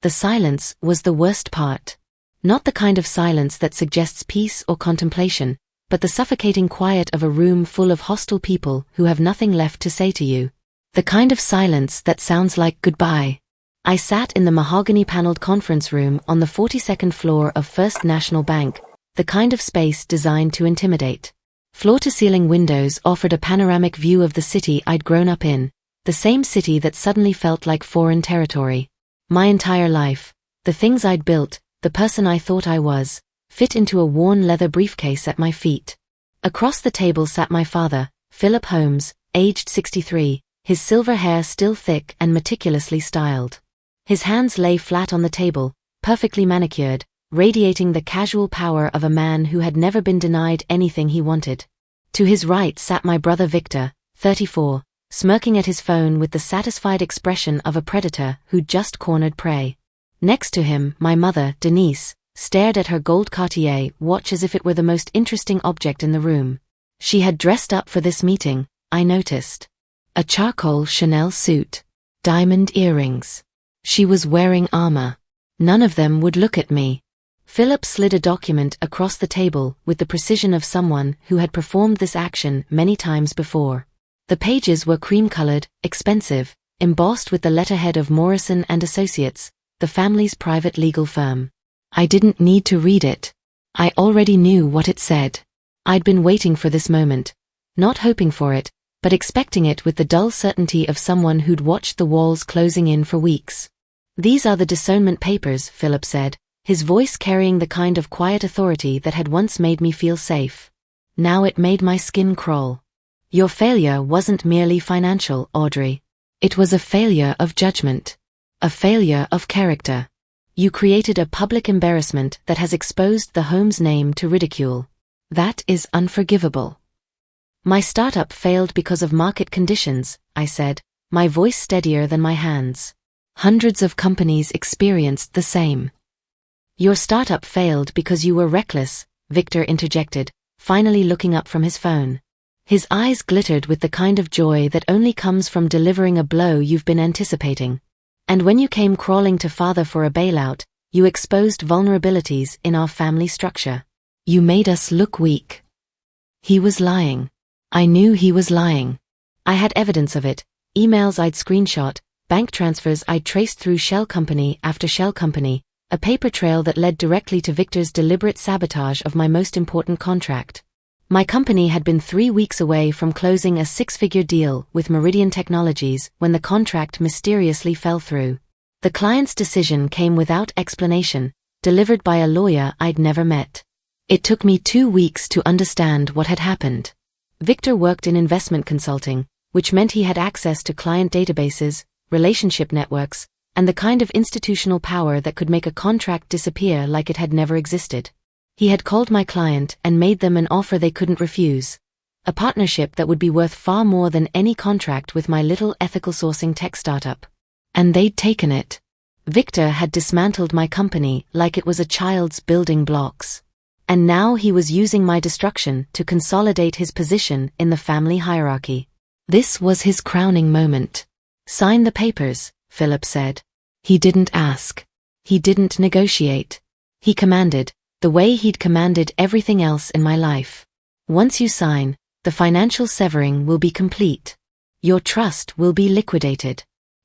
The silence was the worst part. Not the kind of silence that suggests peace or contemplation, but the suffocating quiet of a room full of hostile people who have nothing left to say to you. The kind of silence that sounds like goodbye. I sat in the mahogany-paneled conference room on the 42nd floor of First National Bank, the kind of space designed to intimidate. Floor-to-ceiling windows offered a panoramic view of the city I'd grown up in, the same city that suddenly felt like foreign territory. My entire life, the things I'd built, the person I thought I was, fit into a worn leather briefcase at my feet. Across the table sat my father, Philip Holmes, aged 63, his silver hair still thick and meticulously styled. His hands lay flat on the table, perfectly manicured, radiating the casual power of a man who had never been denied anything he wanted. To his right sat my brother Victor, 34, smirking at his phone with the satisfied expression of a predator who'd just cornered prey. Next to him, my mother, Denise, stared at her gold Cartier watch as if it were the most interesting object in the room. She had dressed up for this meeting, I noticed. A charcoal Chanel suit. Diamond earrings. She was wearing armor. None of them would look at me. Philip slid a document across the table with the precision of someone who had performed this action many times before. The pages were cream-colored, expensive, embossed with the letterhead of Morrison & Associates, the family's private legal firm. I didn't need to read it. I already knew what it said. I'd been waiting for this moment, not hoping for it, but expecting it with the dull certainty of someone who'd watched the walls closing in for weeks. "These are the Disowned papers," Philip said, his voice carrying the kind of quiet authority that had once made me feel safe. Now it made my skin crawl. "Your failure wasn't merely financial, Audrey. It was a failure of judgment. A failure of character. You created a public embarrassment that has exposed the Holmes name to ridicule. That is unforgivable." "My startup failed because of market conditions," I said, my voice steadier than my hands. "Hundreds of companies experienced the same." "Your startup failed because you were reckless," Victor interjected, finally looking up from his phone. His eyes glittered with the kind of joy that only comes from delivering a blow you've been anticipating. "And when you came crawling to father for a bailout, you exposed vulnerabilities in our family structure. You made us look weak." He was lying. I knew he was lying. I had evidence of it, emails I'd screenshot, bank transfers I'd traced through shell company after shell company, a paper trail that led directly to Victor's deliberate sabotage of my most important contract. My company had been 3 weeks away from closing a 6-figure deal with Meridian Technologies when the contract mysteriously fell through. The client's decision came without explanation, delivered by a lawyer I'd never met. It took me 2 weeks to understand what had happened. Victor worked in investment consulting, which meant he had access to client databases, relationship networks, and the kind of institutional power that could make a contract disappear like it had never existed. He had called my client and made them an offer they couldn't refuse. A partnership that would be worth far more than any contract with my little ethical sourcing tech startup. And they'd taken it. Victor had dismantled my company like it was a child's building blocks. And now he was using my destruction to consolidate his position in the family hierarchy. This was his crowning moment. "Sign the papers," Philip said. He didn't ask. He didn't negotiate. He commanded, the way he'd commanded everything else in my life. "Once you sign, the financial severing will be complete. Your trust will be liquidated.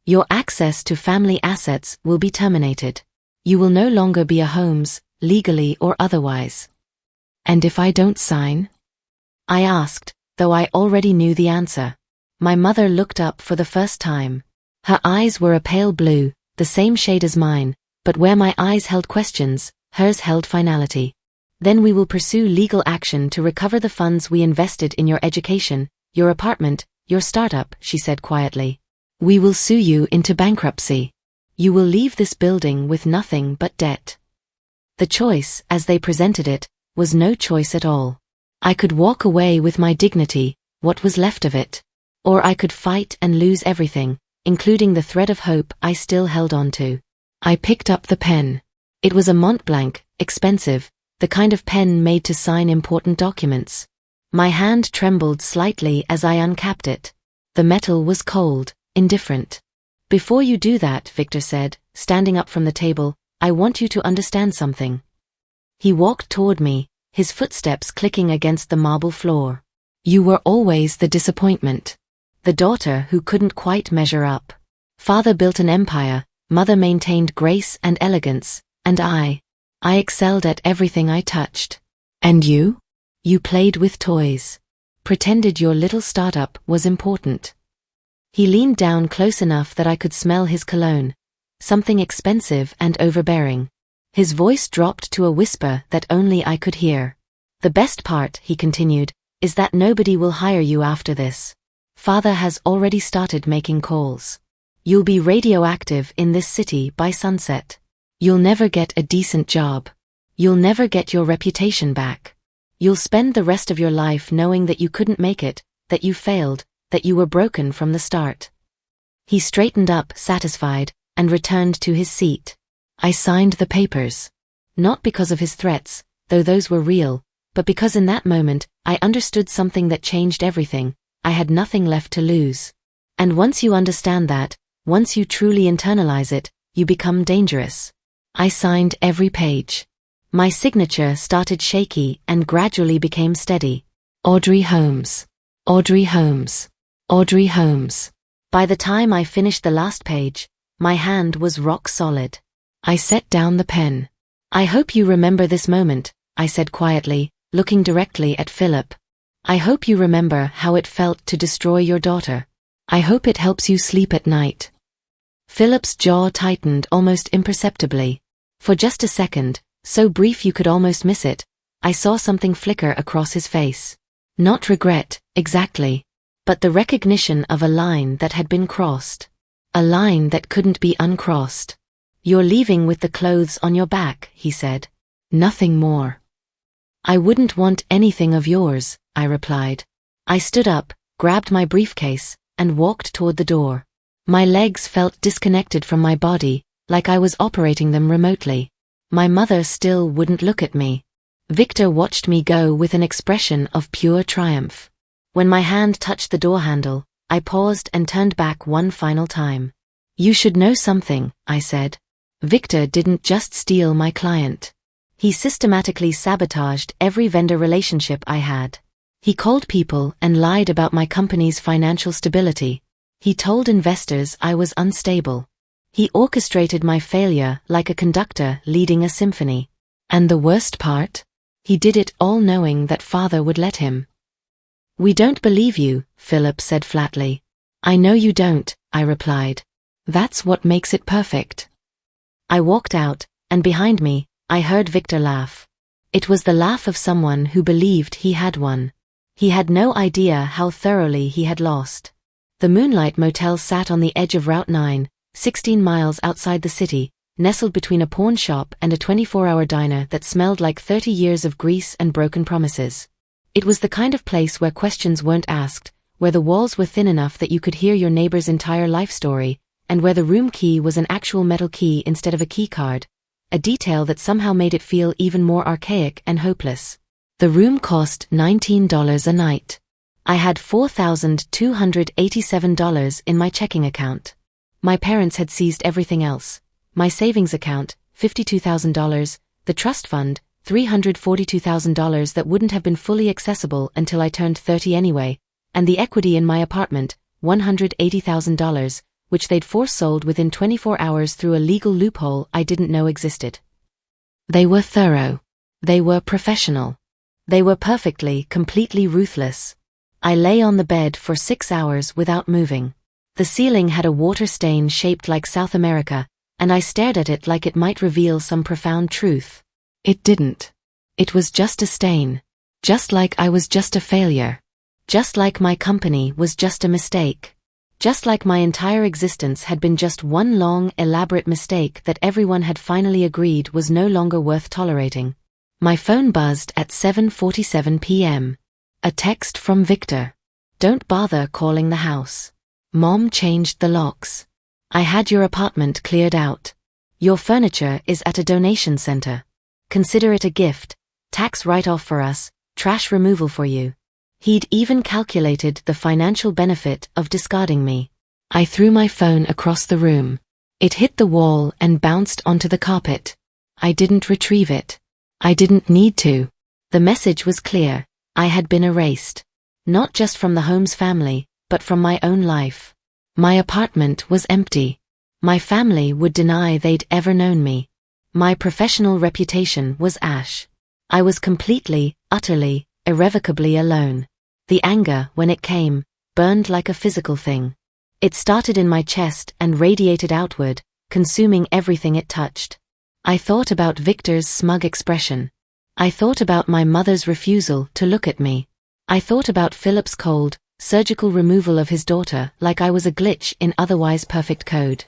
Your access to family assets will be terminated. You will no longer be a Holmes, legally or otherwise." "And if I don't sign?" I asked, though I already knew the answer. My mother looked up for the first time. Her eyes were a pale blue, the same shade as mine, but where my eyes held questions, hers held finality. "Then we will pursue legal action to recover the funds we invested in your education, your apartment, your startup," she said quietly. "We will sue you into bankruptcy. You will leave this building with nothing but debt." The choice, as they presented it, was no choice at all. I could walk away with my dignity, what was left of it. Or I could fight and lose everything, including the thread of hope I still held on to. I picked up the pen. It was a Mont Blanc, expensive, the kind of pen made to sign important documents. My hand trembled slightly as I uncapped it. The metal was cold, indifferent. "Before you do that," Victor said, standing up from the table, "I want you to understand something." He walked toward me, his footsteps clicking against the marble floor. "You were always the disappointment. The daughter who couldn't quite measure up. Father built an empire, mother maintained grace and elegance, and I excelled at everything I touched. And you? You played with toys. Pretended your little startup was important." He leaned down close enough that I could smell his cologne, something expensive and overbearing. His voice dropped to a whisper that only I could hear. "The best part," he continued, "is that nobody will hire you after this. Father has already started making calls. You'll be radioactive in this city by sunset. You'll never get a decent job. You'll never get your reputation back. You'll spend the rest of your life knowing that you couldn't make it, that you failed, that you were broken from the start." He straightened up, satisfied, and returned to his seat. I signed the papers. Not because of his threats, though those were real, but because in that moment, I understood something that changed everything. I had nothing left to lose. And once you understand that, once you truly internalize it, you become dangerous. I signed every page. My signature started shaky and gradually became steady. Audrey Holmes. Audrey Holmes. Audrey Holmes. By the time I finished the last page, my hand was rock solid. I set down the pen. "I hope you remember this moment," I said quietly, looking directly at Philip. "I hope you remember how it felt to destroy your daughter. I hope it helps you sleep at night." Philip's jaw tightened almost imperceptibly. For just a second, so brief you could almost miss it, I saw something flicker across his face. Not regret, exactly, but the recognition of a line that had been crossed. A line that couldn't be uncrossed. "You're leaving with the clothes on your back," he said. "Nothing more." "I wouldn't want anything of yours," I replied. I stood up, grabbed my briefcase, and walked toward the door. My legs felt disconnected from my body, like I was operating them remotely. My mother still wouldn't look at me. Victor watched me go with an expression of pure triumph. When my hand touched the door handle, I paused and turned back one final time. "You should know something," I said. "Victor didn't just steal my client. He systematically sabotaged every vendor relationship I had. He called people and lied about my company's financial stability. He told investors I was unstable. He orchestrated my failure like a conductor leading a symphony. And the worst part? He did it all knowing that Father would let him." "We don't believe you," Philip said flatly. "I know you don't," I replied. "That's what makes it perfect." I walked out, and behind me, I heard Victor laugh. It was the laugh of someone who believed he had won. He had no idea how thoroughly he had lost. The Moonlight Motel sat on the edge of Route 9, 16 miles outside the city, nestled between a pawn shop and a 24-hour diner that smelled like 30 years of grease and broken promises. It was the kind of place where questions weren't asked, where the walls were thin enough that you could hear your neighbor's entire life story, and where the room key was an actual metal key instead of a key card, a detail that somehow made it feel even more archaic and hopeless. The room cost $19 a night. I had $4,287 in my checking account. My parents had seized everything else. My savings account, $52,000, the trust fund, $342,000 that wouldn't have been fully accessible until I turned 30 anyway, and the equity in my apartment, $180,000, which they'd force-sold within 24 hours through a legal loophole I didn't know existed. They were thorough. They were professional. They were perfectly, completely ruthless. I lay on the bed for 6 hours without moving. The ceiling had a water stain shaped like South America, and I stared at it like it might reveal some profound truth. It didn't. It was just a stain. Just like I was just a failure. Just like my company was just a mistake. Just like my entire existence had been just one long, elaborate mistake that everyone had finally agreed was no longer worth tolerating. My phone buzzed at 7:47 p.m. A text from Victor. "Don't bother calling the house. Mom changed the locks. I had your apartment cleared out. Your furniture is at a donation center. Consider it a gift, tax write-off for us, trash removal for you." He'd even calculated the financial benefit of discarding me. I threw my phone across the room. It hit the wall and bounced onto the carpet. I didn't retrieve it. I didn't need to. The message was clear. I had been erased. Not just from the Holmes family, but from my own life. My apartment was empty. My family would deny they'd ever known me. My professional reputation was ash. I was completely, utterly, irrevocably alone. The anger, when it came, burned like a physical thing. It started in my chest and radiated outward, consuming everything it touched. I thought about Victor's smug expression. I thought about my mother's refusal to look at me. I thought about Philip's cold, surgical removal of his daughter like I was a glitch in otherwise perfect code.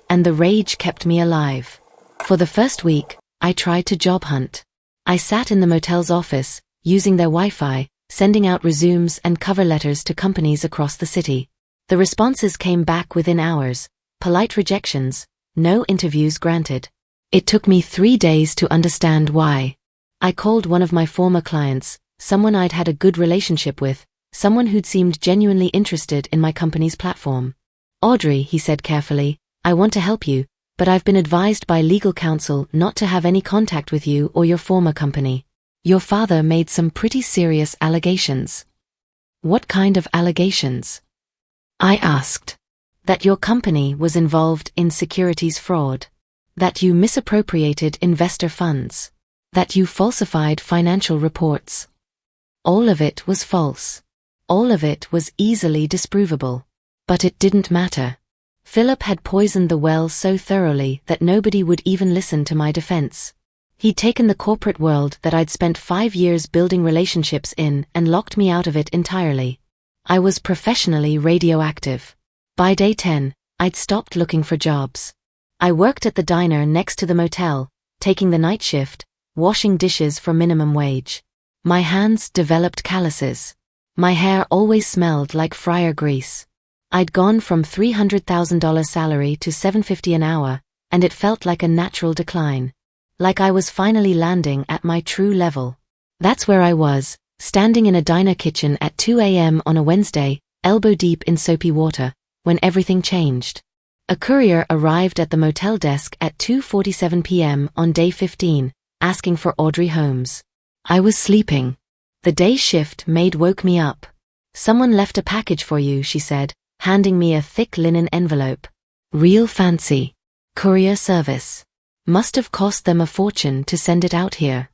And the rage kept me alive. For the first week, I tried to job hunt. I sat in the motel's office, using their Wi-Fi, sending out resumes and cover letters to companies across the city. The responses came back within hours, polite rejections, no interviews granted. It took me 3 days to understand why. I called one of my former clients, someone I'd had a good relationship with, someone who'd seemed genuinely interested in my company's platform. "Audrey," he said carefully, "I want to help you, but I've been advised by legal counsel not to have any contact with you or your former company. Your father made some pretty serious allegations." "What kind of allegations?" I asked. "That your company was involved in securities fraud. That you misappropriated investor funds. That you falsified financial reports." All of it was false. All of it was easily disprovable. But it didn't matter. Philip had poisoned the well so thoroughly that nobody would even listen to my defense. He'd taken the corporate world that I'd spent 5 years building relationships in and locked me out of it entirely. I was professionally radioactive. By day 10, I'd stopped looking for jobs. I worked at the diner next to the motel, taking the night shift, washing dishes for minimum wage. My hands developed calluses. My hair always smelled like fryer grease. I'd gone from $300,000 salary to $750 an hour, and it felt like a natural decline. Like I was finally landing at my true level. That's where I was, standing in a diner kitchen at 2 a.m. on a Wednesday, elbow deep in soapy water, when everything changed. A courier arrived at the motel desk at 2:47 p.m. on day 15, asking for Audrey Holmes. I was sleeping. The day shift maid woke me up. "Someone left a package for you," she said, handing me a thick linen envelope. Real fancy. Courier service. Must have cost them a fortune to send it out here.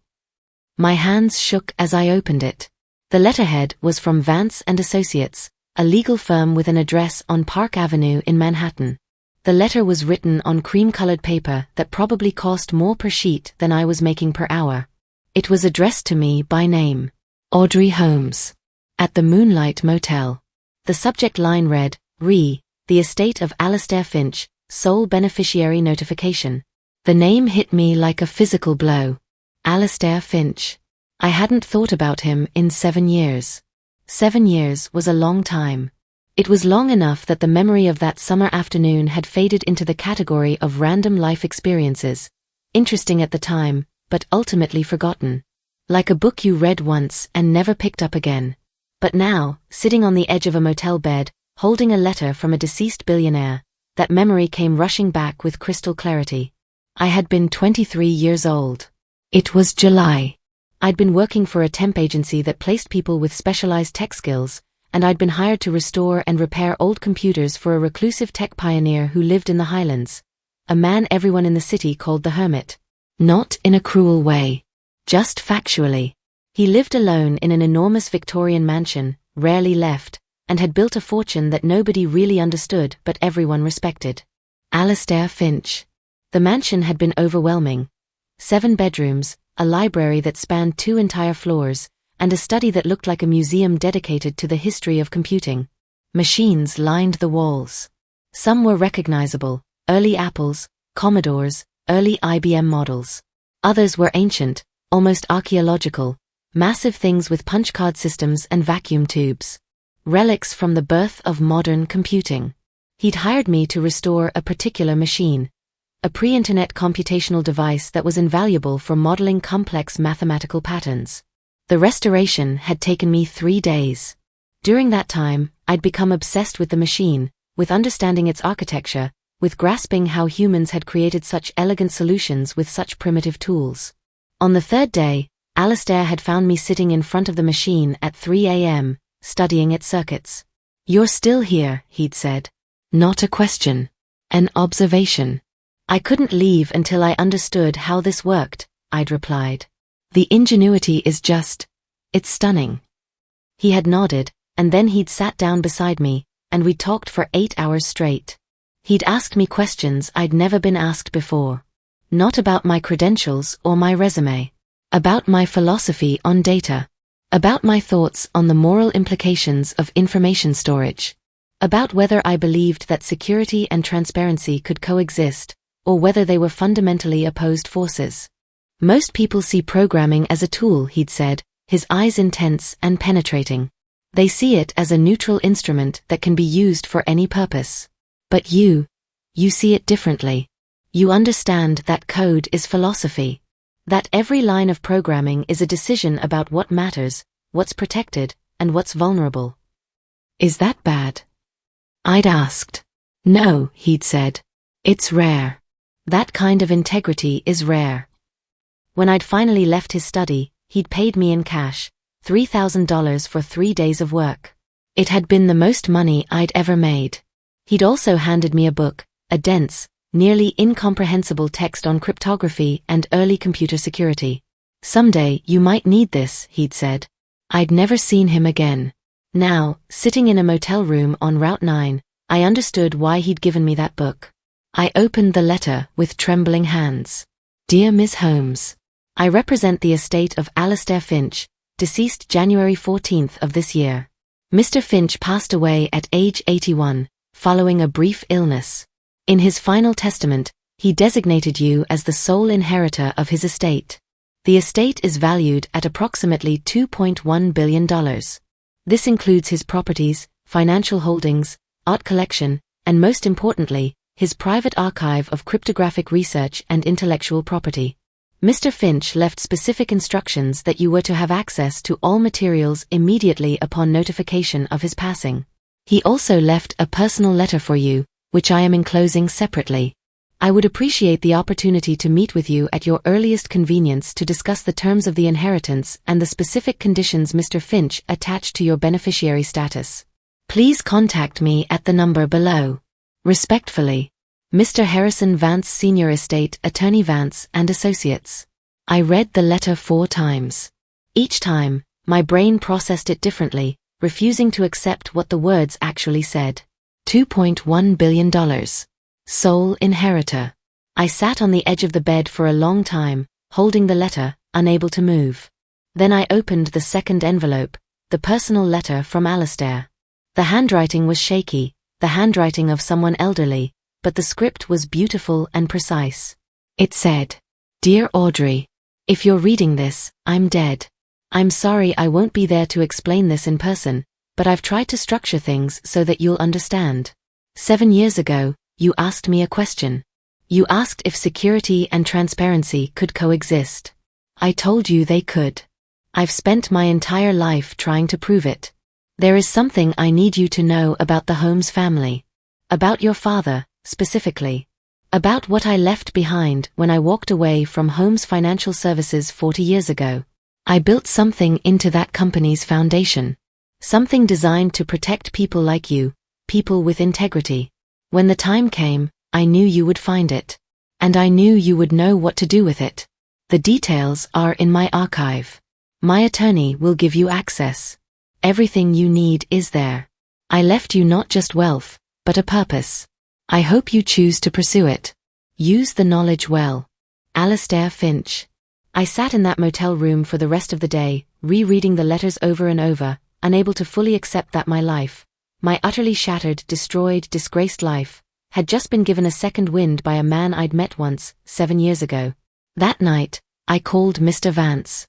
My hands shook as I opened it. The letterhead was from Vance and Associates, a legal firm with an address on Park Avenue in Manhattan. The letter was written on cream-colored paper that probably cost more per sheet than I was making per hour. It was addressed to me by name. Audrey Holmes. At the Moonlight Motel. The subject line read, "Re, the estate of Alastair Finch, sole beneficiary notification." The name hit me like a physical blow. Alastair Finch. I hadn't thought about him in 7 years. 7 years was a long time. It was long enough that the memory of that summer afternoon had faded into the category of random life experiences, interesting at the time, but ultimately forgotten. Like a book you read once and never picked up again. But now, sitting on the edge of a motel bed, holding a letter from a deceased billionaire, that memory came rushing back with crystal clarity. I had been 23 years old. It was July. I'd been working for a temp agency that placed people with specialized tech skills, and I'd been hired to restore and repair old computers for a reclusive tech pioneer who lived in the Highlands. A man everyone in the city called the Hermit. Not in a cruel way. Just factually. He lived alone in an enormous Victorian mansion, rarely left, and had built a fortune that nobody really understood but everyone respected. Alastair Finch. The mansion had been overwhelming. 7 bedrooms, a library that spanned 2 entire floors, and a study that looked like a museum dedicated to the history of computing. Machines lined the walls. Some were recognizable, early Apples, Commodores, early IBM models. Others were ancient, almost archaeological, massive things with punch card systems and vacuum tubes. Relics from the birth of modern computing. He'd hired me to restore a particular machine, a pre-internet computational device that was invaluable for modeling complex mathematical patterns. The restoration had taken me 3 days. During that time, I'd become obsessed with the machine, with understanding its architecture, with grasping how humans had created such elegant solutions with such primitive tools. On the third day, Alistair had found me sitting in front of the machine at 3 a.m., studying its circuits. "You're still here," he'd said. "Not a question. An observation." "I couldn't leave until I understood how this worked," I'd replied. "The ingenuity is it's stunning." He had nodded, and then he'd sat down beside me, and we talked for 8 hours straight. He'd asked me questions I'd never been asked before. Not about my credentials or my resume. About my philosophy on data. About my thoughts on the moral implications of information storage. About whether I believed that security and transparency could coexist, or whether they were fundamentally opposed forces. "Most people see programming as a tool," he'd said, his eyes intense and penetrating. "They see it as a neutral instrument that can be used for any purpose. But you see it differently. You understand that code is philosophy. That every line of programming is a decision about what matters, what's protected, and what's vulnerable." "Is that bad?" I'd asked. "No," he'd said. "It's rare. That kind of integrity is rare." When I'd finally left his study, he'd paid me in cash, $3,000 for 3 days of work. It had been the most money I'd ever made. He'd also handed me a book, a dense, nearly incomprehensible text on cryptography and early computer security. "Someday you might need this," he'd said. I'd never seen him again. Now, sitting in a motel room on Route 9, I understood why he'd given me that book. I opened the letter with trembling hands. "Dear Ms. Holmes, I represent the estate of Alistair Finch, deceased January 14th of this year. Mr. Finch passed away at age 81, following a brief illness. In his final testament, he designated you as the sole inheritor of his estate. The estate is valued at approximately $2.1 billion. This includes his properties, financial holdings, art collection, and most importantly, his private archive of cryptographic research and intellectual property. Mr. Finch left specific instructions that you were to have access to all materials immediately upon notification of his passing. He also left a personal letter for you, which I am enclosing separately. I would appreciate the opportunity to meet with you at your earliest convenience to discuss the terms of the inheritance and the specific conditions Mr. Finch attached to your beneficiary status. Please contact me at the number below. Respectfully, Mr. Harrison Vance, Senior Estate Attorney, Vance and Associates." I read the letter 4 times. Each time, my brain processed it differently, refusing to accept what the words actually said. $2.1 billion. Sole inheritor. I sat on the edge of the bed for a long time, holding the letter, unable to move. Then I opened the second envelope, the personal letter from Alistair. The handwriting was shaky, the handwriting of someone elderly, but the script was beautiful and precise. It said, "Dear Audrey, if you're reading this, I'm dead. I'm sorry I won't be there to explain this in person, but I've tried to structure things so that you'll understand. 7 years ago, you asked me a question. You asked if security and transparency could coexist. I told you they could. I've spent my entire life trying to prove it. There is something I need you to know about the Holmes family. About your father, specifically. About what I left behind when I walked away from Holmes Financial Services 40 years ago. I built something into that company's foundation. Something designed to protect people like you, people with integrity. When the time came, I knew you would find it. And I knew you would know what to do with it. The details are in my archive. My attorney will give you access. Everything you need is there. I left you not just wealth, but a purpose. I hope you choose to pursue it. Use the knowledge well. Alistair Finch." I sat in that motel room for the rest of the day, rereading the letters over and over, unable to fully accept that my life, my utterly shattered, destroyed, disgraced life, had just been given a second wind by a man I'd met once, 7 years ago. That night, I called Mr. Vance.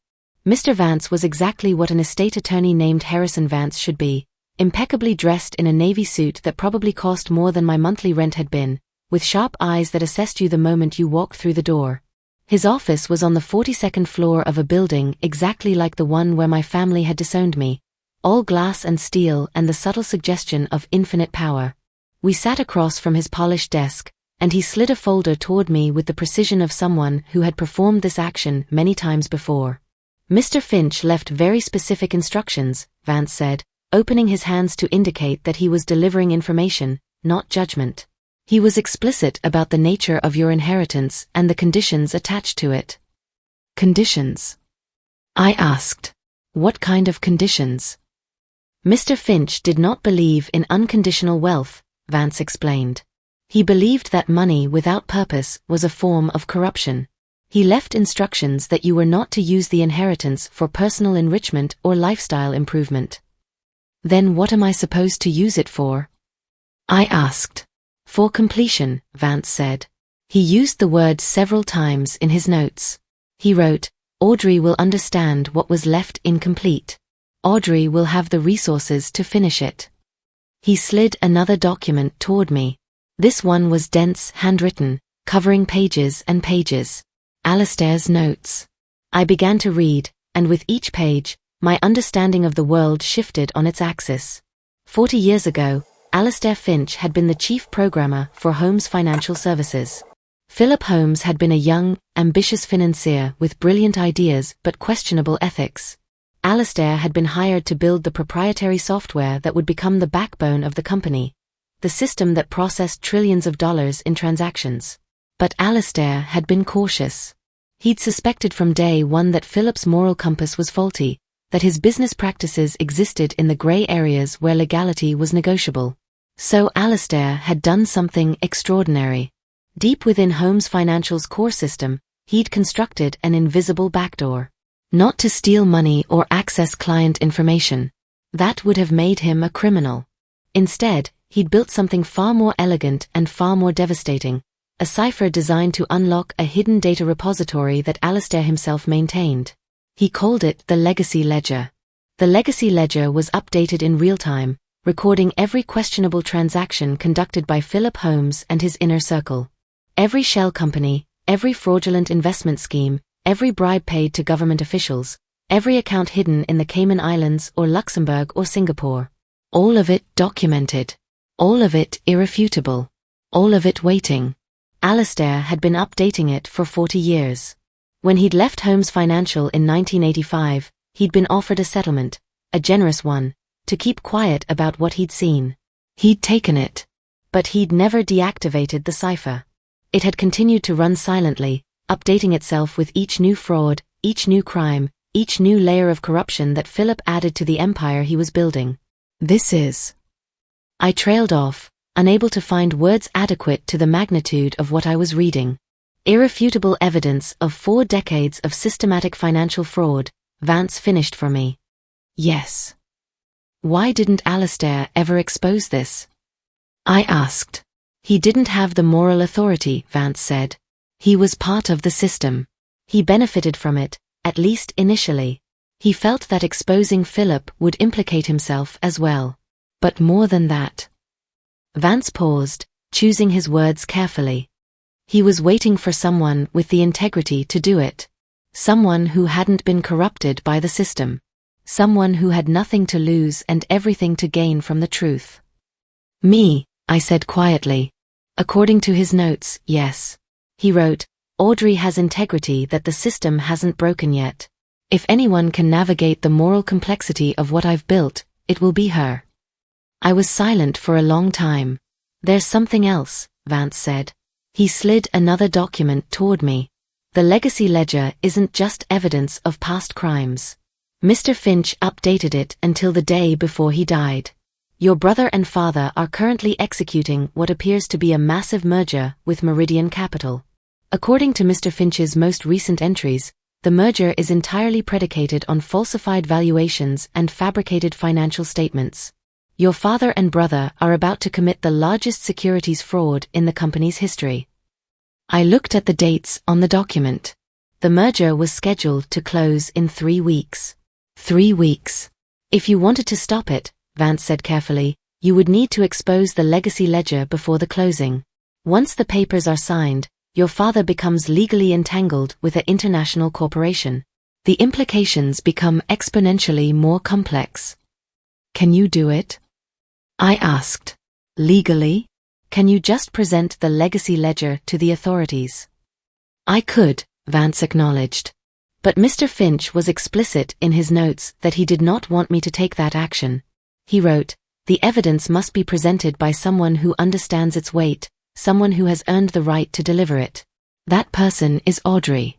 Mr. Vance was exactly what an estate attorney named Harrison Vance should be, impeccably dressed in a navy suit that probably cost more than my monthly rent had been, with sharp eyes that assessed you the moment you walked through the door. His office was on the 42nd floor of a building exactly like the one where my family had disowned me, all glass and steel and the subtle suggestion of infinite power. We sat across from his polished desk, and he slid a folder toward me with the precision of someone who had performed this action many times before. Mr. Finch left very specific instructions, Vance said, opening his hands to indicate that he was delivering information, not judgment. He was explicit about the nature of your inheritance and the conditions attached to it. Conditions? I asked. What kind of conditions? Mr. Finch did not believe in unconditional wealth, Vance explained. He believed that money without purpose was a form of corruption. He left instructions that you were not to use the inheritance for personal enrichment or lifestyle improvement. Then what am I supposed to use it for? I asked. For completion, Vance said. He used the word several times in his notes. He wrote, Audrey will understand what was left incomplete. Audrey will have the resources to finish it. He slid another document toward me. This one was dense, handwritten, covering pages and pages. Alistair's notes. I began to read, and with each page, my understanding of the world shifted on its axis. 40 years ago, Alistair Finch had been the chief programmer for Holmes Financial Services. Philip Holmes had been a young, ambitious financier with brilliant ideas but questionable ethics. Alistair had been hired to build the proprietary software that would become the backbone of the company, the system that processed trillions of dollars in transactions. But Alistair had been cautious. He'd suspected from day one that Philip's moral compass was faulty, that his business practices existed in the gray areas where legality was negotiable. So Alistair had done something extraordinary. Deep within Holmes Financial's core system, he'd constructed an invisible backdoor. Not to steal money or access client information. That would have made him a criminal. Instead, he'd built something far more elegant and far more devastating, a cipher designed to unlock a hidden data repository that Alistair himself maintained. He called it the Legacy Ledger. The Legacy Ledger was updated in real time, recording every questionable transaction conducted by Philip Holmes and his inner circle. Every shell company, every fraudulent investment scheme, every bribe paid to government officials, every account hidden in the Cayman Islands or Luxembourg or Singapore. All of it documented. All of it irrefutable. All of it waiting. Alistair had been updating it for 40 years. When he'd left Holmes Financial in 1985, he'd been offered a settlement, a generous one, to keep quiet about what he'd seen. He'd taken it. But he'd never deactivated the cipher. It had continued to run silently, updating itself with each new fraud, each new crime, each new layer of corruption that Philip added to the empire he was building. This is... I trailed off, unable to find words adequate to the magnitude of what I was reading. Irrefutable evidence of 4 decades of systematic financial fraud, Vance finished for me. Yes. Why didn't Alistair ever expose this? I asked. He didn't have the moral authority, Vance said. He was part of the system. He benefited from it, at least initially. He felt that exposing Philip would implicate himself as well. But more than that. Vance paused, choosing his words carefully. He was waiting for someone with the integrity to do it. Someone who hadn't been corrupted by the system. Someone who had nothing to lose and everything to gain from the truth. Me, I said quietly. According to his notes, yes. He wrote, Audrey has integrity that the system hasn't broken yet. If anyone can navigate the moral complexity of what I've built, it will be her. I was silent for a long time. There's something else, Vance said. He slid another document toward me. The Legacy Ledger isn't just evidence of past crimes. Mr. Finch updated it until the day before he died. Your brother and father are currently executing what appears to be a massive merger with Meridian Capital. According to Mr. Finch's most recent entries, the merger is entirely predicated on falsified valuations and fabricated financial statements. Your father and brother are about to commit the largest securities fraud in the company's history. I looked at the dates on the document. The merger was scheduled to close in 3 weeks. 3 weeks. If you wanted to stop it, Vance said carefully, you would need to expose the Legacy Ledger before the closing. Once the papers are signed, your father becomes legally entangled with an international corporation. The implications become exponentially more complex. Can you do it? I asked. Legally? Can you just present the legacy ledger to the authorities? I could, Vance acknowledged. But Mr. Finch was explicit in his notes that he did not want me to take that action. He wrote, "The evidence must be presented by someone who understands its weight, someone who has earned the right to deliver it. That person is Audrey."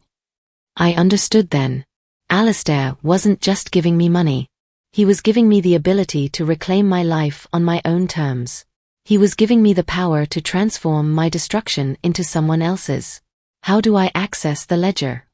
I understood then. Alistair wasn't just giving me money. He was giving me the ability to reclaim my life on my own terms. He was giving me the power to transform my destruction into someone else's. How do I access the ledger?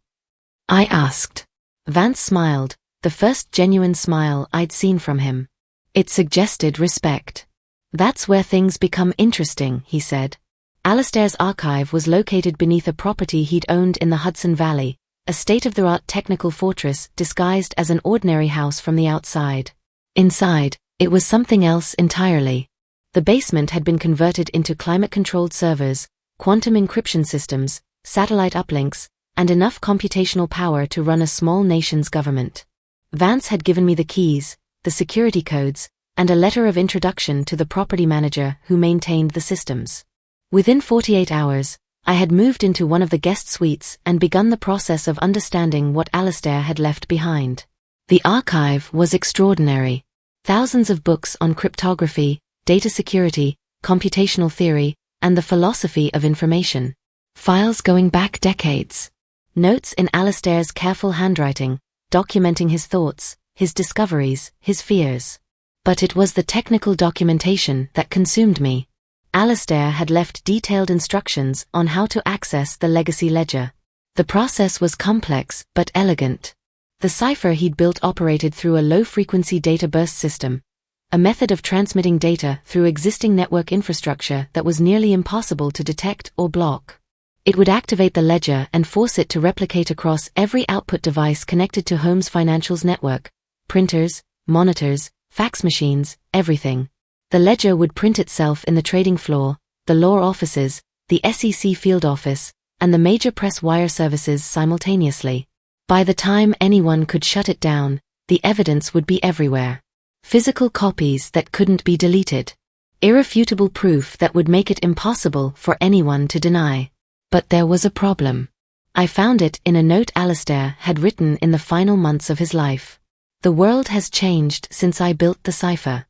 I asked. Vance smiled, the first genuine smile I'd seen from him. It suggested respect. "That's where things become interesting," he said. Alistair's archive was located beneath a property he'd owned in the Hudson Valley, a state-of-the-art technical fortress disguised as an ordinary house from the outside. Inside, it was something else entirely. The basement had been converted into climate-controlled servers, quantum encryption systems, satellite uplinks, and enough computational power to run a small nation's government. Vance had given me the keys, the security codes, and a letter of introduction to the property manager who maintained the systems. Within 48 hours, I had moved into one of the guest suites and begun the process of understanding what Alistair had left behind. The archive was extraordinary. Thousands of books on cryptography, data security, computational theory, and the philosophy of information. Files going back decades. Notes in Alistair's careful handwriting, documenting his thoughts, his discoveries, his fears. But it was the technical documentation that consumed me. Alistair had left detailed instructions on how to access the legacy ledger. The process was complex but elegant. The cipher he'd built operated through a low-frequency data burst system, a method of transmitting data through existing network infrastructure that was nearly impossible to detect or block. It would activate the ledger and force it to replicate across every output device connected to Holmes Financial's network: printers, monitors, fax machines, everything. The ledger would print itself in the trading floor, the law offices, the SEC field office, and the major press wire services simultaneously. By the time anyone could shut it down, the evidence would be everywhere. Physical copies that couldn't be deleted. Irrefutable proof that would make it impossible for anyone to deny. But there was a problem. I found it in a note Alistair had written in the final months of his life. "The world has changed since I built the cipher.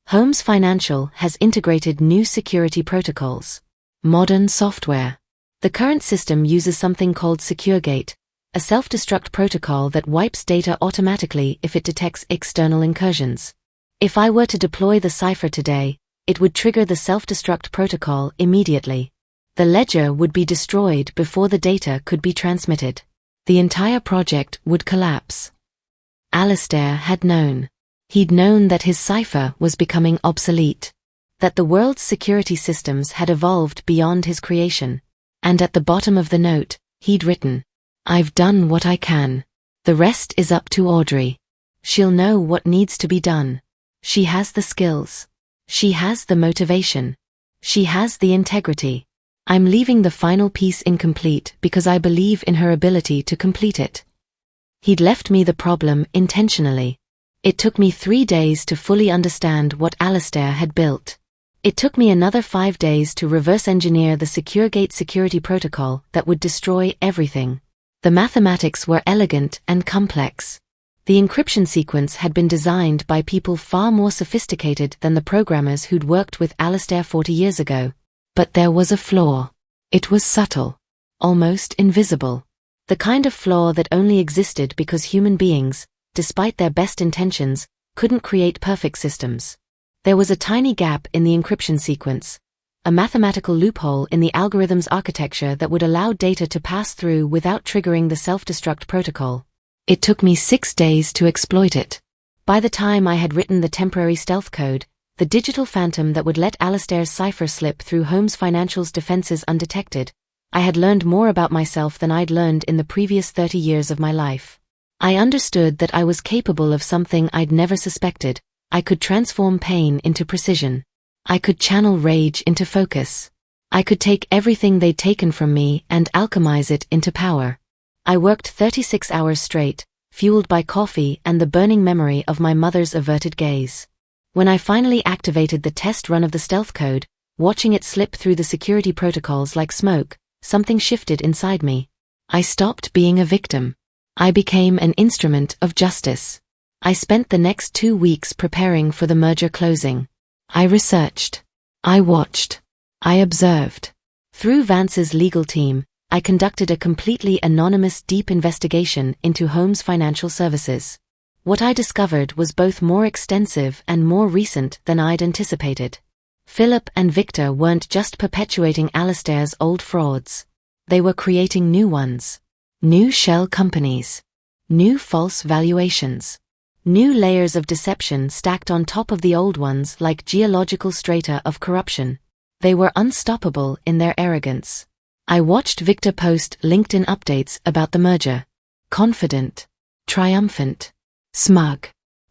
Holmes Financial has integrated new security protocols. Modern software. The current system uses something called SecureGate, a self-destruct protocol that wipes data automatically if it detects external incursions. If I were to deploy the cipher today, it would trigger the self-destruct protocol immediately. The ledger would be destroyed before the data could be transmitted. The entire project would collapse." Alistair had known. He'd known that his cipher was becoming obsolete, that the world's security systems had evolved beyond his creation. And at the bottom of the note, he'd written, "I've done what I can. The rest is up to Audrey. She'll know what needs to be done. She has the skills. She has the motivation. She has the integrity. I'm leaving the final piece incomplete because I believe in her ability to complete it." He'd left me the problem intentionally. It took me 3 days to fully understand what Alistair had built. It took me another 5 days to reverse engineer the SecureGate security protocol that would destroy everything. The mathematics were elegant and complex. The encryption sequence had been designed by people far more sophisticated than the programmers who'd worked with Alistair 40 years ago. But there was a flaw. It was subtle, almost invisible. The kind of flaw that only existed because human beings, despite their best intentions, couldn't create perfect systems. There was a tiny gap in the encryption sequence, a mathematical loophole in the algorithm's architecture that would allow data to pass through without triggering the self-destruct protocol. It took me 6 days to exploit it. By the time I had written the temporary stealth code, the digital phantom that would let Alistair's cipher slip through Holmes Financial's defenses undetected, I had learned more about myself than I'd learned in the previous 30 years of my life. I understood that I was capable of something I'd never suspected. I could transform pain into precision. I could channel rage into focus. I could take everything they'd taken from me and alchemize it into power. I worked 36 hours straight, fueled by coffee and the burning memory of my mother's averted gaze. When I finally activated the test run of the stealth code, Watching it slip through the security protocols like smoke, something shifted inside me. I stopped being a victim. I became an instrument of justice. I spent the next 2 weeks preparing for the merger closing. I researched. I watched. I observed. Through Vance's legal team, I conducted a completely anonymous deep investigation into Holmes Financial Services. What I discovered was both more extensive and more recent than I'd anticipated. Philip and Victor weren't just perpetuating Alastair's old frauds. They were creating new ones. New shell companies. New false valuations. New layers of deception stacked on top of the old ones like geological strata of corruption. They were unstoppable in their arrogance. I watched Victor post LinkedIn updates about the merger. Confident. Triumphant. Smug.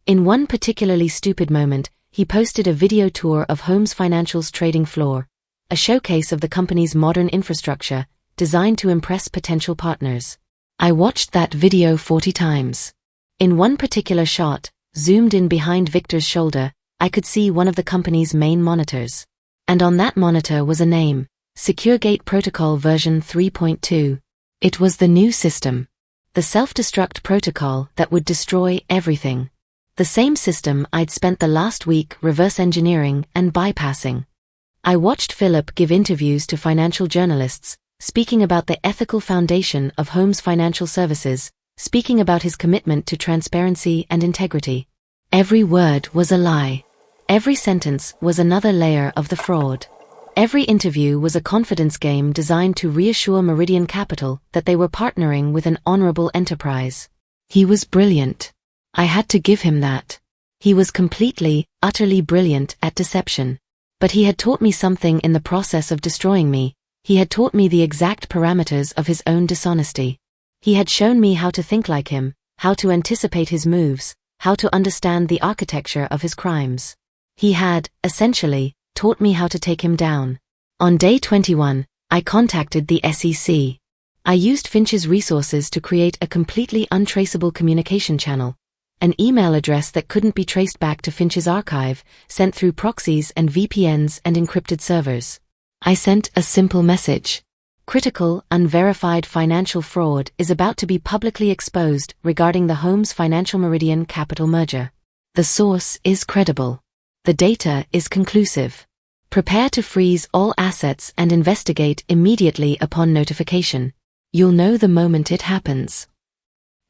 In one particularly stupid moment, he posted a video tour of Holmes Financial's trading floor, a showcase of the company's modern infrastructure, designed to impress potential partners. I watched that video 40 times. In one particular shot, zoomed in behind Victor's shoulder, I could see one of the company's main monitors. And on that monitor was a name, SecureGate Protocol version 3.2. It was the new system. The self-destruct protocol that would destroy everything. The same system I'd spent the last week reverse engineering and bypassing. I watched Philip give interviews to financial journalists, speaking about the ethical foundation of Holmes Financial Services, speaking about his commitment to transparency and integrity. Every word was a lie. Every sentence was another layer of the fraud. Every interview was a confidence game designed to reassure Meridian Capital that they were partnering with an honorable enterprise. He was brilliant. I had to give him that. He was completely, utterly brilliant at deception. But he had taught me something in the process of destroying me. He had taught me the exact parameters of his own dishonesty. He had shown me how to think like him, how to anticipate his moves, how to understand the architecture of his crimes. He had, essentially, taught me how to take him down. On day 21, I contacted the SEC. I used Finch's resources to create a completely untraceable communication channel, an email address that couldn't be traced back to Finch's archive, sent through proxies and VPNs and encrypted servers. I sent a simple message. Critical, unverified financial fraud is about to be publicly exposed regarding the Holmes Financial Meridian Capital merger. The source is credible. The data is conclusive. Prepare to freeze all assets and investigate immediately upon notification. You'll know the moment it happens.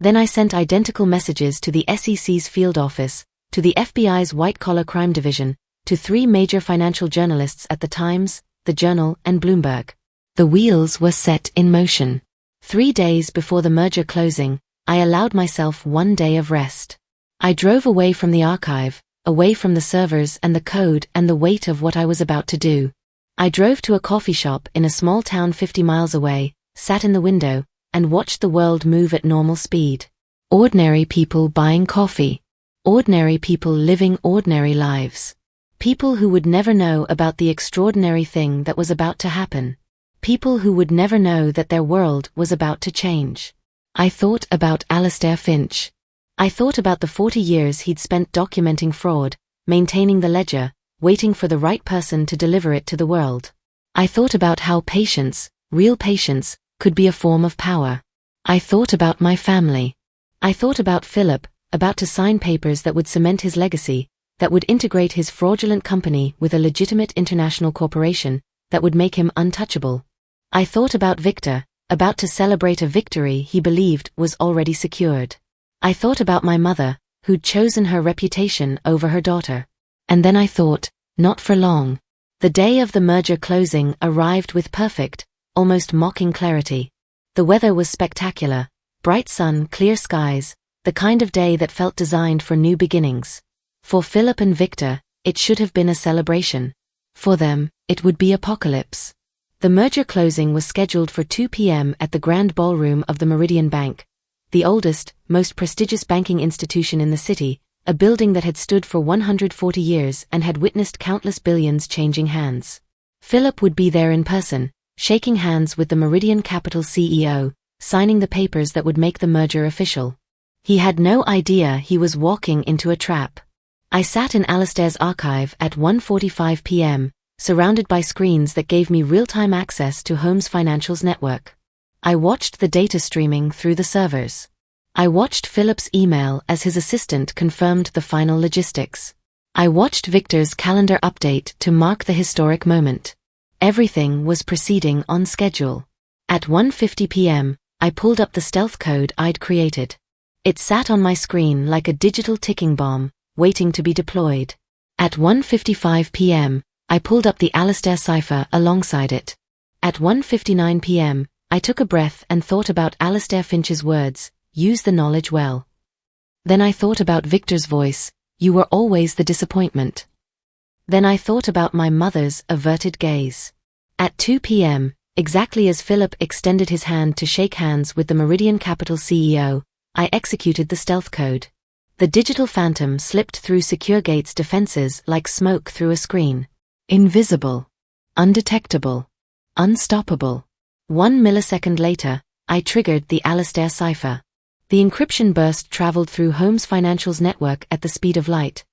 Then I sent identical messages to the SEC's field office, to the FBI's white-collar crime division, to 3 major financial journalists at the Times, the Journal, and Bloomberg. The wheels were set in motion. 3 days before the merger closing, I allowed myself 1 day of rest. I drove away from the archive, away from the servers and the code and the weight of what I was about to do. I drove to a coffee shop in a small town 50 miles away, sat in the window, and watched the world move at normal speed. Ordinary people buying coffee. Ordinary people living ordinary lives. People who would never know about the extraordinary thing that was about to happen. People who would never know that their world was about to change. I thought about Alastair Finch. I thought about the 40 years he'd spent documenting fraud, maintaining the ledger, waiting for the right person to deliver it to the world. I thought about how patience, real patience, could be a form of power. I thought about my family. I thought about Philip, about to sign papers that would cement his legacy, that would integrate his fraudulent company with a legitimate international corporation, that would make him untouchable. I thought about Victor, about to celebrate a victory he believed was already secured. I thought about my mother, who'd chosen her reputation over her daughter. And then I thought, not for long. The day of the merger closing arrived with perfect, almost mocking clarity. The weather was spectacular, bright sun, clear skies, the kind of day that felt designed for new beginnings. For Philip and Victor, it should have been a celebration. For them, it would be apocalypse. The merger closing was scheduled for 2 p.m. at the Grand Ballroom of the Meridian Bank, the oldest, most prestigious banking institution in the city, a building that had stood for 140 years and had witnessed countless billions changing hands. Philip would be there in person, shaking hands with the Meridian Capital CEO, signing the papers that would make the merger official. He had no idea he was walking into a trap. I sat in Alastair's archive at 1:45 p.m., surrounded by screens that gave me real-time access to Holmes Financial's network. I watched the data streaming through the servers. I watched Philip's email as his assistant confirmed the final logistics. I watched Victor's calendar update to mark the historic moment. Everything was proceeding on schedule. At 1:50 p.m., I pulled up the stealth code I'd created. It sat on my screen like a digital ticking bomb, waiting to be deployed. At 1:55 p.m., I pulled up the Alistair cipher alongside it. At 1:59 p.m., I took a breath and thought about Alistair Finch's words, "Use the knowledge well." Then I thought about Victor's voice, "You were always the disappointment." Then I thought about my mother's averted gaze. At 2 p.m., exactly as Philip extended his hand to shake hands with the Meridian Capital CEO, I executed the stealth code. The digital phantom slipped through SecureGate's defenses like smoke through a screen. Invisible. Undetectable. Unstoppable. 1 millisecond later, I triggered the Alistair cipher. The encryption burst traveled through Holmes Financial's network at the speed of light.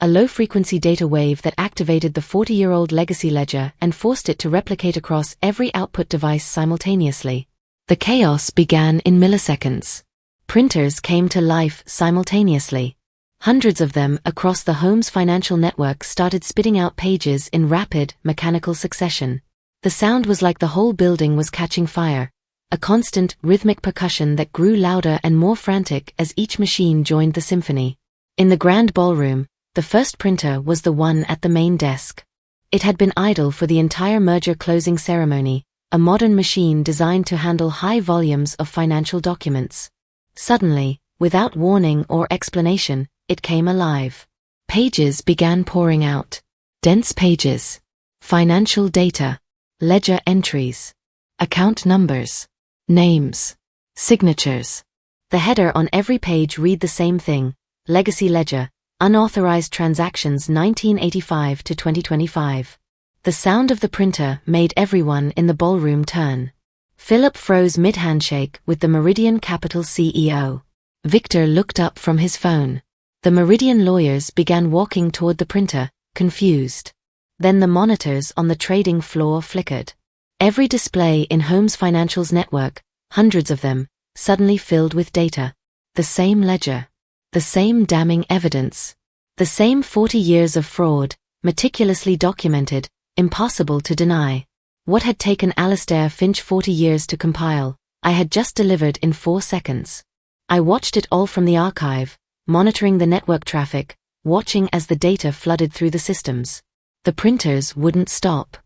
A low-frequency data wave that activated the 40-year-old legacy ledger and forced it to replicate across every output device simultaneously. The chaos began in milliseconds. Printers came to life simultaneously. Hundreds of them across the Holmes Financial network started spitting out pages in rapid, mechanical succession. The sound was like the whole building was catching fire, a constant, rhythmic percussion that grew louder and more frantic as each machine joined the symphony. In the grand ballroom, the first printer was the one at the main desk. It had been idle for the entire merger closing ceremony, a modern machine designed to handle high volumes of financial documents. Suddenly, without warning or explanation, it came alive. Pages began pouring out. Dense pages. Financial data. Ledger entries. Account numbers. Names. Signatures. The header on every page read the same thing: Legacy Ledger. Unauthorized transactions 1985 to 2025. The sound of the printer made everyone in the ballroom turn. Philip froze mid-handshake with the Meridian Capital CEO. Victor looked up from his phone. The Meridian lawyers began walking toward the printer, confused. Then the monitors on the trading floor flickered. Every display in Holmes Financial's network, hundreds of them, suddenly filled with data. The same ledger. The same damning evidence. The same 40 years of fraud, meticulously documented, impossible to deny. What had taken Alistair Finch 40 years to compile, I had just delivered in 4 seconds. I watched it all from the archive, monitoring the network traffic, watching as the data flooded through the systems. The printers wouldn't stop.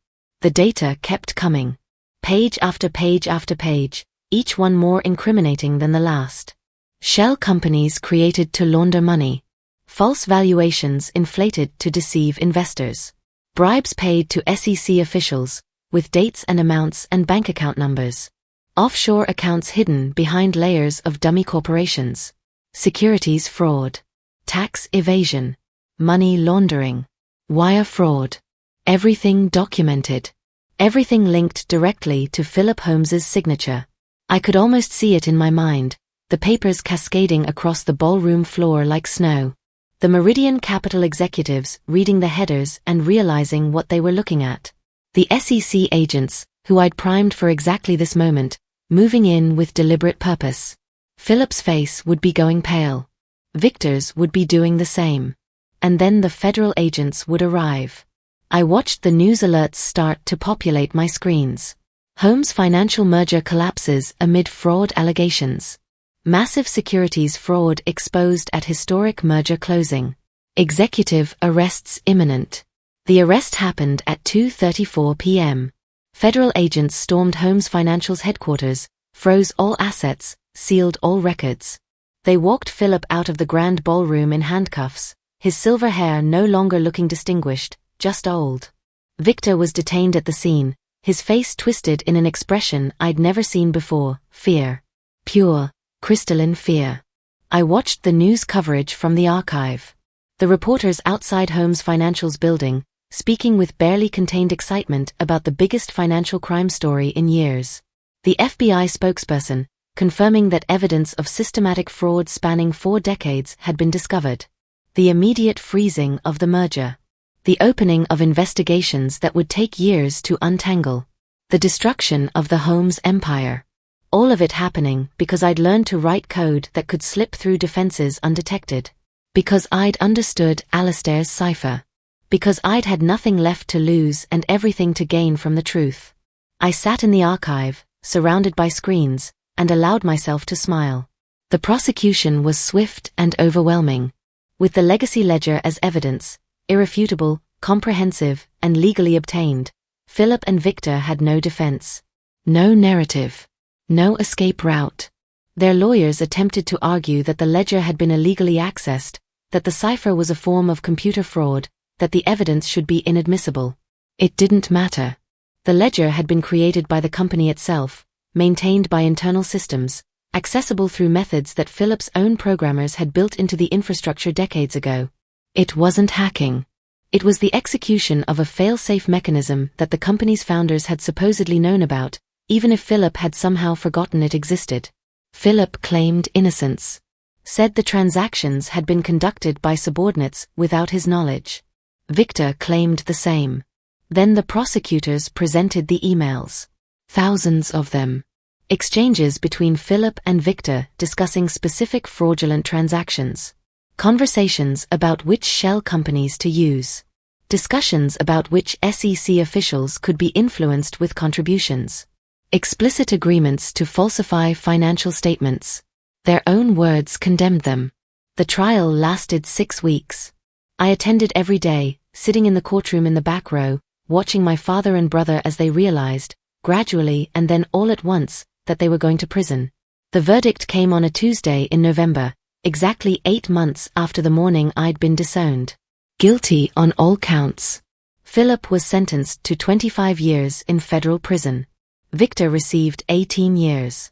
The data kept coming. Page after page after page, each one more incriminating than the last. Shell companies created to launder money. False valuations inflated to deceive investors. Bribes paid to SEC officials, with dates and amounts and bank account numbers. Offshore accounts hidden behind layers of dummy corporations. Securities fraud. Tax evasion. Money laundering. Wire fraud. Everything documented. Everything linked directly to Philip Holmes's signature. I could almost see it in my mind. The papers cascading across the ballroom floor like snow. The Meridian Capital executives reading the headers and realizing what they were looking at. The SEC agents, who I'd primed for exactly this moment, moving in with deliberate purpose. Philip's face would be going pale. Victor's would be doing the same. And then the federal agents would arrive. I watched the news alerts start to populate my screens. Holmes Financial merger collapses amid fraud allegations. Massive securities fraud exposed at historic merger closing. Executive arrests imminent. The arrest happened at 2:34 p.m. Federal agents stormed Holmes Financial's headquarters, froze all assets, sealed all records. They walked Philip out of the grand ballroom in handcuffs, his silver hair no longer looking distinguished, just old. Victor was detained at the scene, his face twisted in an expression I'd never seen before: fear. Pure, crystalline fear. I watched the news coverage from the archive. The reporters outside Holmes Financial's building, speaking with barely contained excitement about the biggest financial crime story in years. The FBI spokesperson, confirming that evidence of systematic fraud spanning 4 decades had been discovered. The immediate freezing of the merger. The opening of investigations that would take years to untangle. The destruction of the Holmes empire. All of it happening because I'd learned to write code that could slip through defenses undetected. Because I'd understood Alastair's cipher. Because I'd had nothing left to lose and everything to gain from the truth. I sat in the archive, surrounded by screens, and allowed myself to smile. The prosecution was swift and overwhelming. With the legacy ledger as evidence, irrefutable, comprehensive, and legally obtained, Philip and Victor had no defense. No narrative. No escape route. Their lawyers attempted to argue that the ledger had been illegally accessed, that the cipher was a form of computer fraud, that the evidence should be inadmissible. It didn't matter. The ledger had been created by the company itself, maintained by internal systems, accessible through methods that Philip's own programmers had built into the infrastructure decades ago. It wasn't hacking. It was the execution of a fail-safe mechanism that the company's founders had supposedly known about, even if Philip had somehow forgotten it existed. Philip claimed innocence. Said the transactions had been conducted by subordinates without his knowledge. Victor claimed the same. Then the prosecutors presented the emails. Thousands of them. Exchanges between Philip and Victor discussing specific fraudulent transactions. Conversations about which shell companies to use. Discussions about which SEC officials could be influenced with contributions. Explicit agreements to falsify financial statements. Their own words condemned them. The trial lasted 6 weeks. I attended every day, sitting in the courtroom in the back row, watching my father and brother as they realized, gradually and then all at once, that they were going to prison. The verdict came on a Tuesday in November, exactly 8 months after the morning I'd been disowned. Guilty on all counts. Philip was sentenced to 25 years in federal prison. Victor received 18 years.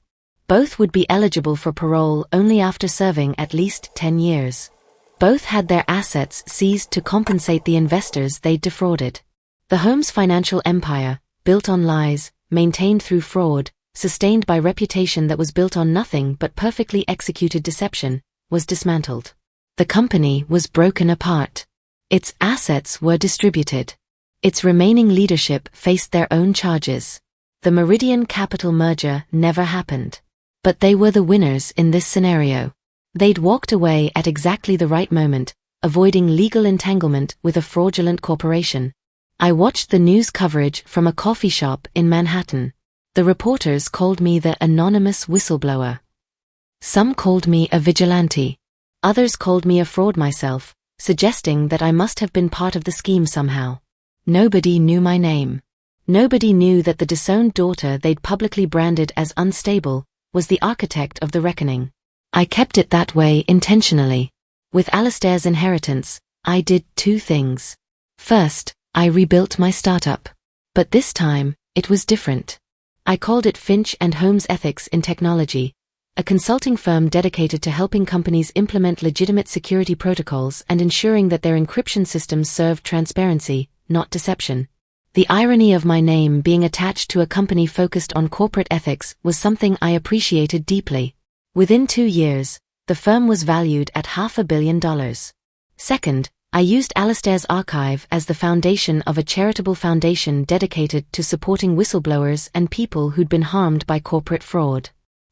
Both would be eligible for parole only after serving at least 10 years. Both had their assets seized to compensate the investors they'd defrauded. The Holmes financial empire, built on lies, maintained through fraud, sustained by reputation that was built on nothing but perfectly executed deception, was dismantled. The company was broken apart. Its assets were distributed. Its remaining leadership faced their own charges. The Meridian Capital merger never happened. But they were the winners in this scenario. They'd walked away at exactly the right moment, avoiding legal entanglement with a fraudulent corporation. I watched the news coverage from a coffee shop in Manhattan. The reporters called me the anonymous whistleblower. Some called me a vigilante. Others called me a fraud myself, suggesting that I must have been part of the scheme somehow. Nobody knew my name. Nobody knew that the disowned daughter they'd publicly branded as unstable was the architect of the reckoning. I kept it that way intentionally. With Alastair's inheritance, I did 2 things. First, I rebuilt my startup. But this time, it was different. I called it Finch & Holmes Ethics in Technology, a consulting firm dedicated to helping companies implement legitimate security protocols and ensuring that their encryption systems served transparency, not deception. The irony of my name being attached to a company focused on corporate ethics was something I appreciated deeply. Within 2 years, the firm was valued at $500 million. Second, I used Alastair's archive as the foundation of a charitable foundation dedicated to supporting whistleblowers and people who'd been harmed by corporate fraud.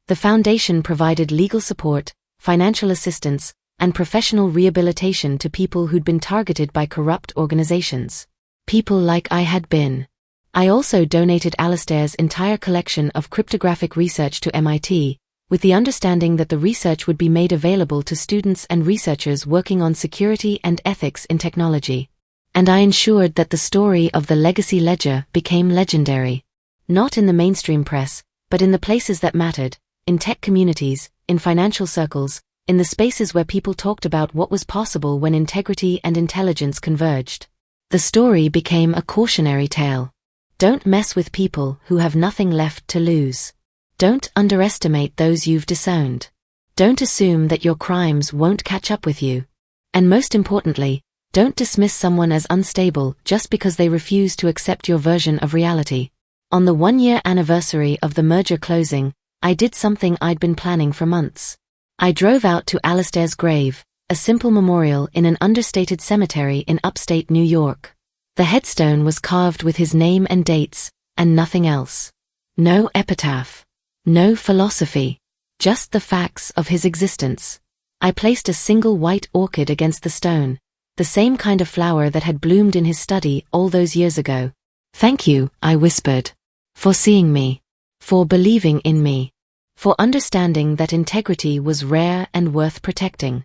The foundation provided legal support, financial assistance, and professional rehabilitation to people who'd been targeted by corrupt organizations. People like I had been. I also donated Alastair's entire collection of cryptographic research to MIT, with the understanding that the research would be made available to students and researchers working on security and ethics in technology. And I ensured that the story of the legacy ledger became legendary. Not in the mainstream press, but in the places that mattered, in tech communities, in financial circles, in the spaces where people talked about what was possible when integrity and intelligence converged. The story became a cautionary tale. Don't mess with people who have nothing left to lose. Don't underestimate those you've disowned. Don't assume that your crimes won't catch up with you. And most importantly, don't dismiss someone as unstable just because they refuse to accept your version of reality. On the 1-year anniversary of the merger closing, I did something I'd been planning for months. I drove out to Alastair's grave, a simple memorial in an understated cemetery in upstate New York. The headstone was carved with his name and dates, and nothing else. No epitaph. No philosophy. Just the facts of his existence. I placed a single white orchid against the stone, the same kind of flower that had bloomed in his study all those years ago. "Thank you," I whispered, "for seeing me, for believing in me, for understanding that integrity was rare and worth protecting."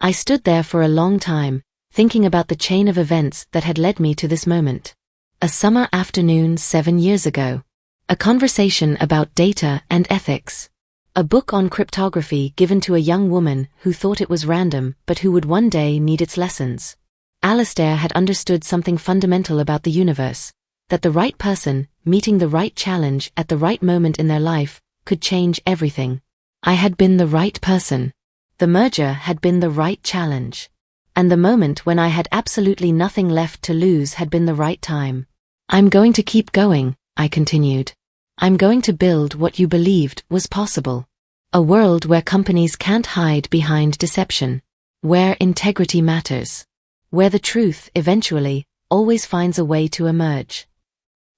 I stood there for a long time, thinking about the chain of events that had led me to this moment. A summer afternoon 7 years ago. A conversation about data and ethics. A book on cryptography given to a young woman who thought it was random but who would one day need its lessons. Alistair had understood something fundamental about the universe, that the right person, meeting the right challenge at the right moment in their life, could change everything. I had been the right person. The merger had been the right challenge. And the moment when I had absolutely nothing left to lose had been the right time. "I'm going to keep going," I continued. "I'm going to build what you believed was possible. A world where companies can't hide behind deception. Where integrity matters. Where the truth, eventually, always finds a way to emerge."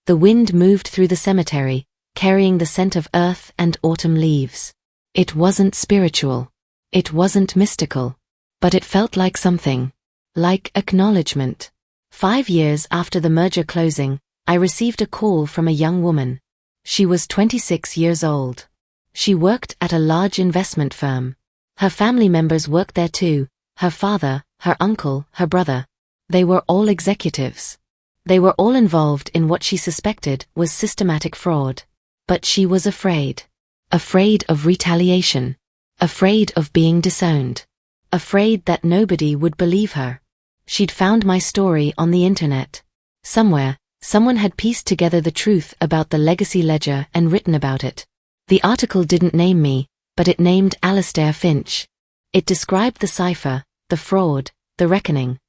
The wind moved through the cemetery, carrying the scent of earth and autumn leaves. It wasn't spiritual. It wasn't mystical. But it felt like something. Like acknowledgement. 5 years after the merger closing, I received a call from a young woman. She was 26 years old. She worked at a large investment firm. Her family members worked there too, her father, her uncle, her brother. They were all executives. They were all involved in what she suspected was systematic fraud. But she was afraid. Afraid of retaliation. Afraid of being disowned. Afraid that nobody would believe her. She'd found my story on the internet. Somewhere, someone had pieced together the truth about the legacy ledger and written about it. The article didn't name me, but it named Alistair Finch. It described the cipher, the fraud, the reckoning.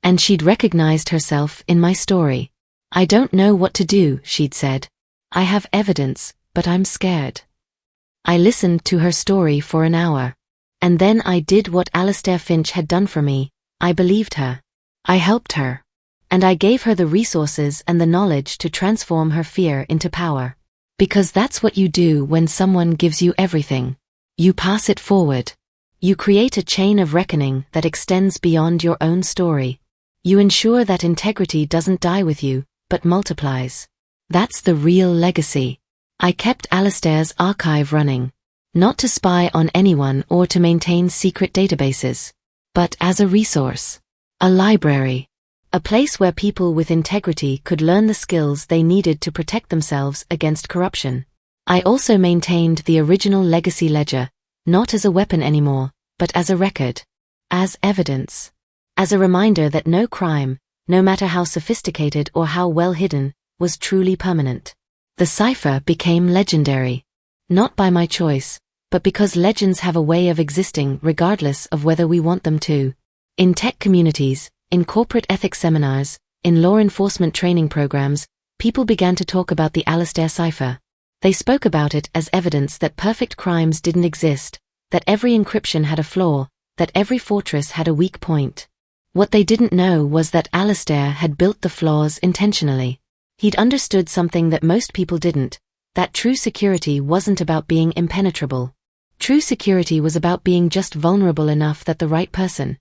And she'd recognized herself in my story. "I don't know what to do," she'd said. "I have evidence, but I'm scared." I listened to her story for an hour. And then I did what Alistair Finch had done for me. I believed her. I helped her. And I gave her the resources and the knowledge to transform her fear into power. Because that's what you do when someone gives you everything. You pass it forward. You create a chain of reckoning that extends beyond your own story. You ensure that integrity doesn't die with you, but multiplies. That's the real legacy. I kept Alistair's archive running. Not to spy on anyone or to maintain secret databases, but as a resource. A library. A place where people with integrity could learn the skills they needed to protect themselves against corruption. I also maintained the original legacy ledger, not as a weapon anymore, but as a record. As evidence. As a reminder that no crime, no matter how sophisticated or how well hidden, was truly permanent. The cipher became legendary. Not by my choice, but because legends have a way of existing regardless of whether we want them to. In tech communities, in corporate ethics seminars, in law enforcement training programs, people began to talk about the Alistair cipher. They spoke about it as evidence that perfect crimes didn't exist, that every encryption had a flaw, that every fortress had a weak point. What they didn't know was that Alistair had built the flaws intentionally. He'd understood something that most people didn't, that true security wasn't about being impenetrable. True security was about being just vulnerable enough that the right person,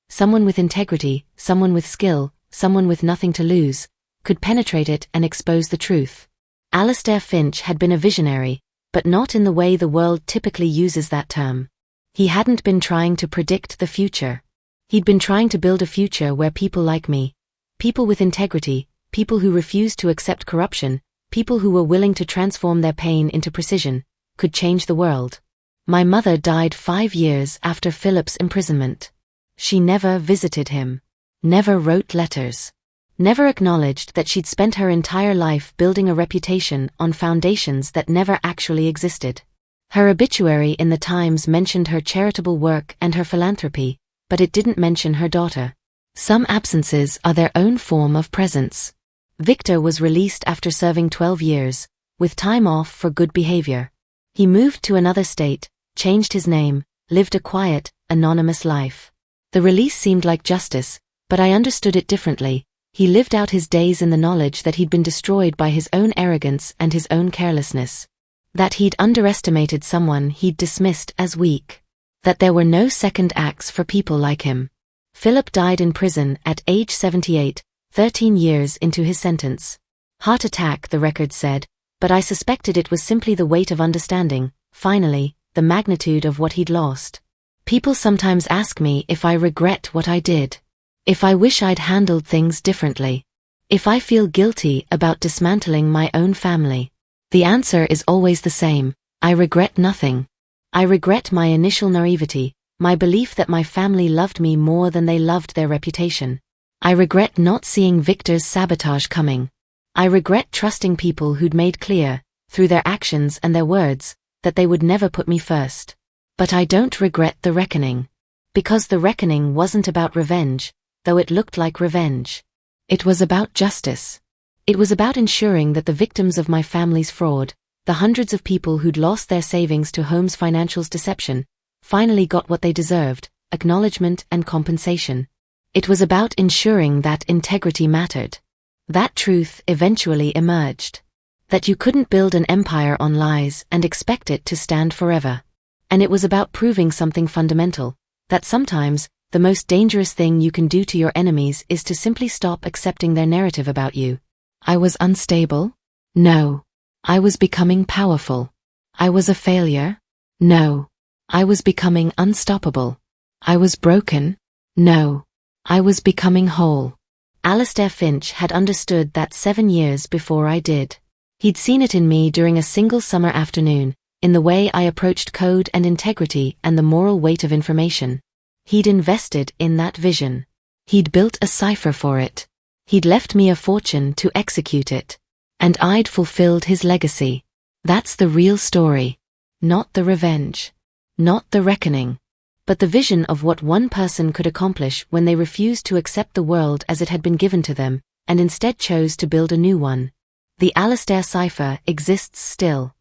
someone with integrity, someone with skill, someone with nothing to lose, could penetrate it and expose the truth. Alistair Finch had been a visionary, but not in the way the world typically uses that term. He hadn't been trying to predict the future. He'd been trying to build a future where people like me, people with integrity, people who refused to accept corruption, people who were willing to transform their pain into precision, could change the world. My mother died 5 years after Philip's imprisonment. She never visited him. Never wrote letters. Never acknowledged that she'd spent her entire life building a reputation on foundations that never actually existed. Her obituary in the Times mentioned her charitable work and her philanthropy, but it didn't mention her daughter. Some absences are their own form of presence. Victor was released after serving 12 years, with time off for good behavior. He moved to another state, changed his name, lived a quiet, anonymous life. The release seemed like justice, but I understood it differently. He lived out his days in the knowledge that he'd been destroyed by his own arrogance and his own carelessness. That he'd underestimated someone he'd dismissed as weak. That there were no second acts for people like him. Philip died in prison at age 78, 13 years into his sentence. Heart attack, the record said, but I suspected it was simply the weight of understanding, finally, the magnitude of what he'd lost. People sometimes ask me if I regret what I did. If I wish I'd handled things differently. If I feel guilty about dismantling my own family. The answer is always the same: I regret nothing. I regret my initial naivety, my belief that my family loved me more than they loved their reputation. I regret not seeing Victor's sabotage coming. I regret trusting people who'd made clear, through their actions and their words, that they would never put me first. But I don't regret the reckoning. Because the reckoning wasn't about revenge, though it looked like revenge. It was about justice. It was about ensuring that the victims of my family's fraud, the hundreds of people who'd lost their savings to Holmes Financial's deception, finally got what they deserved: acknowledgement and compensation. It was about ensuring that integrity mattered. That truth eventually emerged. That you couldn't build an empire on lies and expect it to stand forever. And it was about proving something fundamental: that sometimes, the most dangerous thing you can do to your enemies is to simply stop accepting their narrative about you. I was unstable? No. I was becoming powerful. I was a failure? No. I was becoming unstoppable. I was broken? No. I was becoming whole. Alastair Finch had understood that 7 years before I did. He'd seen it in me during a single summer afternoon, in the way I approached code and integrity and the moral weight of information. He'd invested in that vision. He'd built a cipher for it. He'd left me a fortune to execute it. And I'd fulfilled his legacy. That's the real story. Not the revenge. Not the reckoning. But the vision of what one person could accomplish when they refused to accept the world as it had been given to them, and instead chose to build a new one. The Alastair cipher exists still.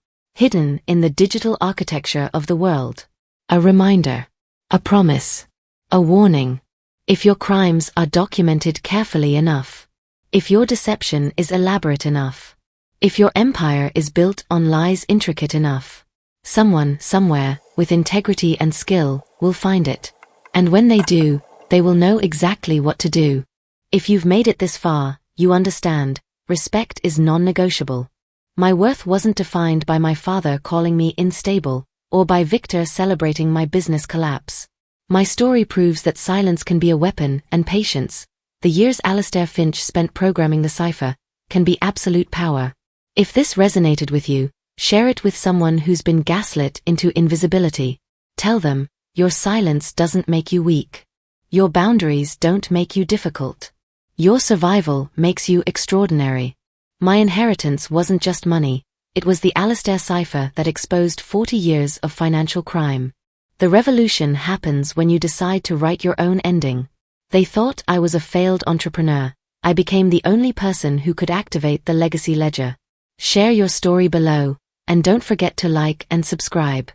Hidden in the digital architecture of the world. A reminder. A promise. A warning. If your crimes are documented carefully enough. If your deception is elaborate enough. If your empire is built on lies intricate enough. Someone, somewhere, with integrity and skill, will find it. And when they do, they will know exactly what to do. If you've made it this far, you understand, respect is non-negotiable. My worth wasn't defined by my father calling me unstable, or by Victor celebrating my business collapse. My story proves that silence can be a weapon, and patience, the years Alastair Finch spent programming the cipher, can be absolute power. If this resonated with you, share it with someone who's been gaslit into invisibility. Tell them, your silence doesn't make you weak. Your boundaries don't make you difficult. Your survival makes you extraordinary. My inheritance wasn't just money, it was the Alastair cipher that exposed 40 years of financial crime. The revolution happens when you decide to write your own ending. They thought I was a failed entrepreneur. I became the only person who could activate the legacy ledger. Share your story below, and don't forget to like and subscribe.